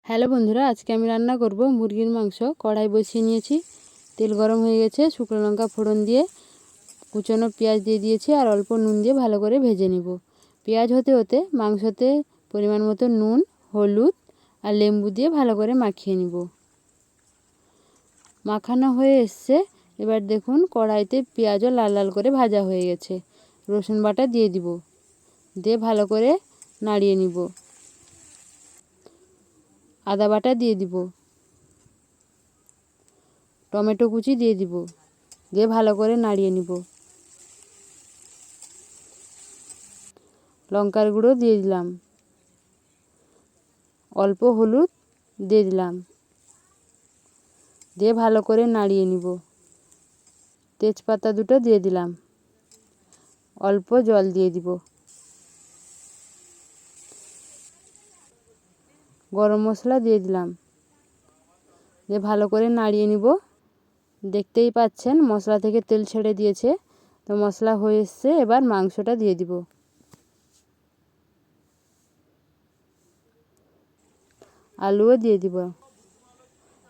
Hello বন্ধুরা, আজকে আমি রান্না করব মুরগির মাংস। কড়াই বসিয়ে নিয়েছি, তেল গরম হয়ে গেছে। শুকনো লঙ্কা ফোড়ন দিয়ে কুচনো পেঁয়াজ দিয়ে দিয়েছি আর অল্প নুন দিয়ে ভালো করে ভেজে নিব। পেঁয়াজ হতে হতে মাংসতে পরিমাণ মতো নুন, হলুদ আর লেবু দিয়ে ভালো করে মাখিয়ে নিব। মাখানো হয়ে এসছে। এবার দেখুন কড়াইতে পেঁয়াজও লাল লাল করে ভাজা হয়ে গেছে। রসুন বাটা দিয়ে দিব, দিয়ে ভালো করে নাড়িয়ে নিব। আদা বাটা দিয়ে দিব, টমেটো কুচি দিয়ে দিব, দিয়ে ভালো করে নাড়িয়ে নিব। লঙ্কার গুঁড়ো দিয়ে দিলাম, অল্প হলুদ দিয়ে দিলাম, দিয়ে ভালো করে নাড়িয়ে নিব। তেজপাতা দুটো দিয়ে দিলাম, অল্প জল দিয়ে দিব। গরম মশলা দিয়ে দিলাম, দিয়ে ভালো করে নাড়িয়ে নিব। দেখতেই পাচ্ছেন মশলা থেকে তেল ছেড়ে দিয়েছে। তো মশলা হয়ে এসছে, এবার মাংসটা দিয়ে দিব। আলুও দিয়ে দিব,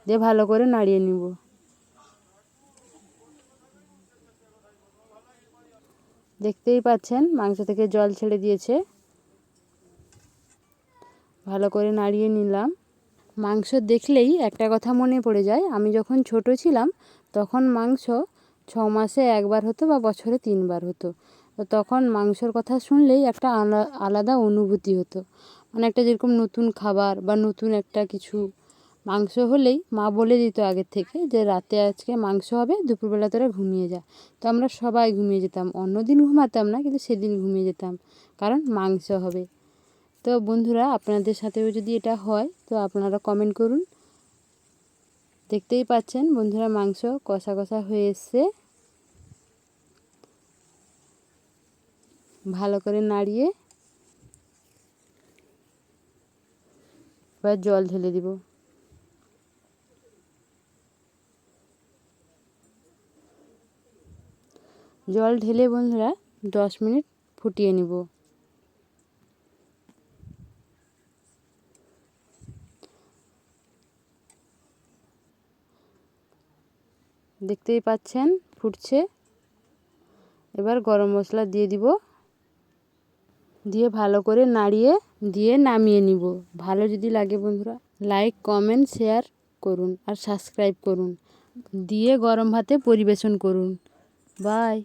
দিয়ে ভালো করে নাড়িয়ে নিব। দেখতেই পাচ্ছেন মাংস থেকে জল ছেড়ে দিয়েছে। ভালো করে নাড়িয়ে নিলাম। মাংস দেখলেই একটা কথা মনে পড়ে যায়, আমি যখন ছোট ছিলাম তখন মাংস 6 মাসে একবার হতো বা বছরে 3 বার হতো। তো তখন মাংসর কথা শুনলেই একটা আলাদা অনুভূতি হতো, মানে একটা যেরকম নতুন খাবার বা নতুন একটা কিছু। মাংস হলেই মা বলে দিত আগের থেকে যে রাতে আজকে মাংস হবে, দুপুরবেলা তোরা ঘুমিয়ে যা। তো আমরা সবাই ঘুমিয়ে যেতাম, অন্য দিন ঘুমাতাম না, কিন্তু সেদিন ঘুমিয়ে যেতাম, কারণ মাংস হবে। তো বন্ধুরা, আপনাদের সাথেও যদি এটা হয় তো আপনারা কমেন্ট করুন। দেখতেই পাচ্ছেন বন্ধুরা মাংস কষা কষা হয়ে এসছে। ভালো করে নাড়িয়ে এবার জল ঢেলে দিব। জল ঢেলে বন্ধুরা 10 মিনিট ফুটিয়ে নিব। দেখতেই পাচ্ছেন ফুটছে। এবার গরম মশলা দিয়ে দিব, দিয়ে ভালো করে নাড়িয়ে দিয়ে নামিয়ে নিব। ভালো যদি লাগে বন্ধুরা লাইক, কমেন্ট, শেয়ার করুন আর সাবস্ক্রাইব করুন, দিয়ে গরম ভাতে পরিবেশন করুন। বাই।